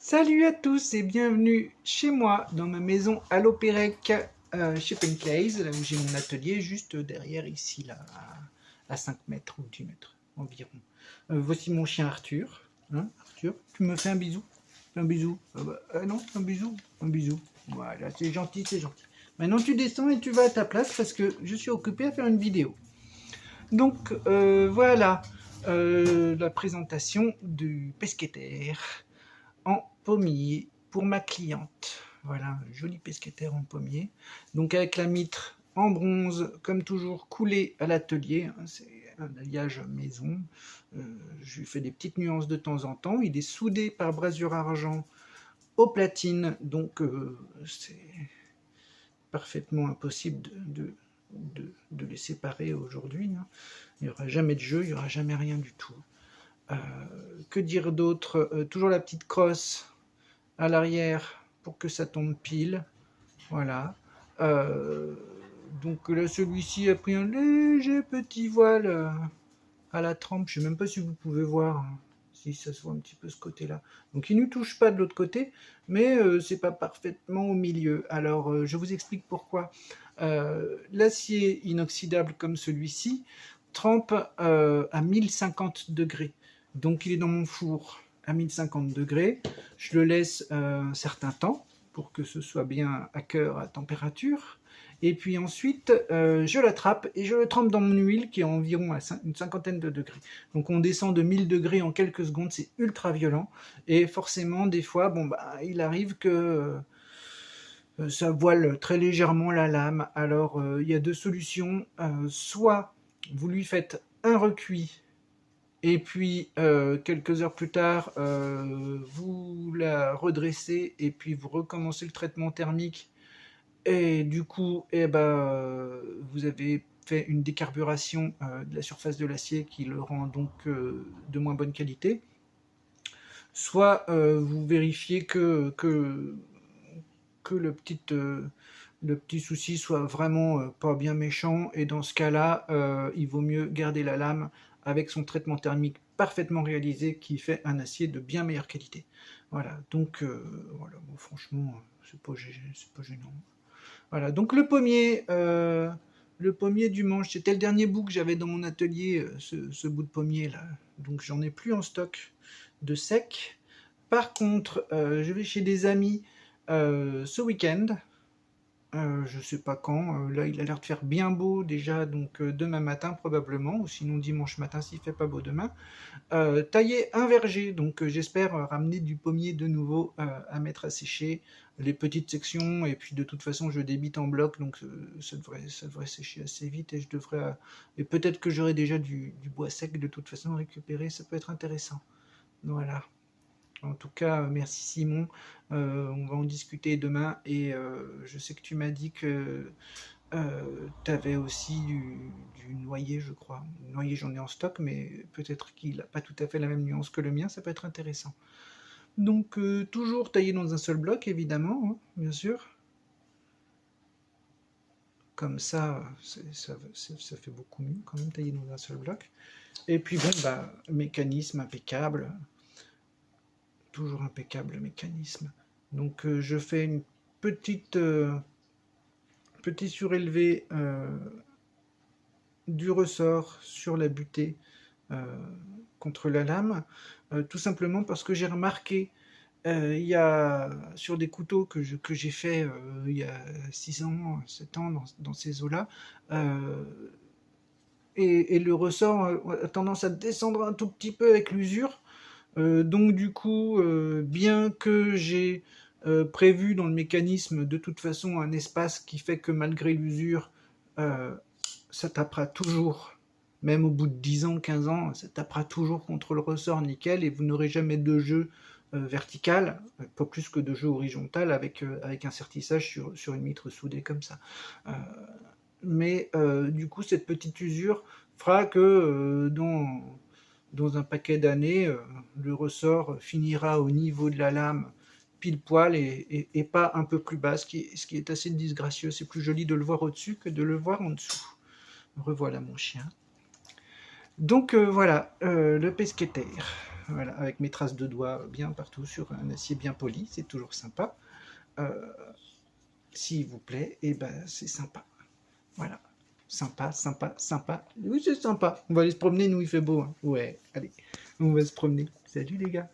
Salut à tous et bienvenue chez moi, dans ma maison à l'Opérec, chez Penclaze, là où j'ai mon atelier, juste derrière ici, là, à 5 mètres ou 10 mètres environ. Voici mon chien Arthur. Hein, Arthur, tu me fais un bisou? Un bisou? Non, un bisou? Un bisou. Voilà, c'est gentil, c'est gentil. Maintenant tu descends et tu vas à ta place parce que je suis occupé à faire une vidéo. Donc voilà, la présentation du pesqueter en pommier pour ma cliente. Voilà, un joli pesqueter en pommier. Donc avec la mitre en bronze, comme toujours, coulée à l'atelier. C'est un alliage maison. Je lui fais des petites nuances de temps en temps. Il est soudé par brasure argent aux platines, donc c'est parfaitement impossible de les séparer aujourd'hui. Il n'y aura jamais de jeu, il n'y aura jamais rien du tout. Que dire d'autre? Toujours la petite crosse à l'arrière pour que ça tombe pile. Voilà. Donc là, celui-ci a pris un léger petit voile à la trempe. Je ne sais même pas si vous pouvez voir, hein, si ça se voit un petit peu ce côté-là. Donc il ne touche pas de l'autre côté, mais c'est pas parfaitement au milieu. Alors je vous explique pourquoi. L'acier inoxydable comme celui-ci trempe à 1050 degrés. Donc il est dans mon four à 1050 degrés. Je le laisse un certain temps pour que ce soit bien à cœur à température. Et puis ensuite, je l'attrape et je le trempe dans mon huile qui est environ à une cinquantaine de degrés. Donc on descend de 1000 degrés en quelques secondes, c'est ultra violent. Et forcément, des fois, il arrive que ça voile très légèrement la lame. Alors il y a deux solutions. Soit vous lui faites un recuit et puis quelques heures plus tard, vous la redressez et puis vous recommencez le traitement thermique. Et du coup, vous avez fait une décarburation de la surface de l'acier qui le rend donc de moins bonne qualité. Soit vous vérifiez que le petit souci soit vraiment pas bien méchant, et dans ce cas-là, il vaut mieux garder la lame avec son traitement thermique parfaitement réalisé qui fait un acier de bien meilleure qualité. Voilà, donc voilà, bon, franchement, c'est pas gênant. Voilà, donc le pommier du manche, c'était le dernier bout que j'avais dans mon atelier, ce bout de pommier là. Donc j'en ai plus en stock de sec. Par contre, je vais chez des amis ce week-end. Je sais pas quand. Là, il a l'air de faire bien beau déjà, donc demain matin probablement, ou sinon dimanche matin s'il fait pas beau demain. Tailler un verger, donc j'espère ramener du pommier de nouveau à mettre à sécher, les petites sections, et puis de toute façon je débite en bloc, donc ça devrait sécher assez vite, et et peut-être que j'aurai déjà du bois sec de toute façon récupéré, ça peut être intéressant. Voilà. En tout cas, merci Simon, on va en discuter demain, et je sais que tu m'as dit que tu avais aussi du noyer, je crois. Le noyer, j'en ai en stock, mais peut-être qu'il n'a pas tout à fait la même nuance que le mien, ça peut être intéressant. Donc, toujours taillé dans un seul bloc, évidemment, hein, bien sûr. Comme ça, ça fait beaucoup mieux, quand même, taillé dans un seul bloc. Et puis, bon, mécanisme impeccable. Toujours impeccable, le mécanisme. Donc, je fais une petit surélevé du ressort sur la butée contre la lame, tout simplement parce que j'ai remarqué il y a sur des couteaux que j'ai fait il y a 6 ans, 7 ans dans ces eaux-là, et le ressort a tendance à descendre un tout petit peu avec l'usure. Donc du coup, bien que j'ai prévu dans le mécanisme de toute façon un espace qui fait que malgré l'usure, euh, ça tapera toujours, même au bout de 10 ans, 15 ans, ça tapera toujours contre le ressort nickel, et vous n'aurez jamais de jeu vertical, pas plus que de jeu horizontal avec un sertissage sur une mitre soudée comme ça. Mais du coup, cette petite usure fera que dans un paquet d'années, le ressort finira au niveau de la lame pile poil, et pas un peu plus bas, ce qui est assez disgracieux. C'est plus joli de le voir au-dessus que de le voir en dessous. Revoilà mon chien. Donc voilà, le pesqueter. voilà, avec mes traces de doigts bien partout sur un acier bien poli, c'est toujours sympa. S'il vous plaît, et ben c'est sympa. Voilà. Sympa, sympa, sympa. Oui, c'est sympa. On va aller se promener, nous, il fait beau. Hein. Ouais, allez, on va se promener. Salut les gars.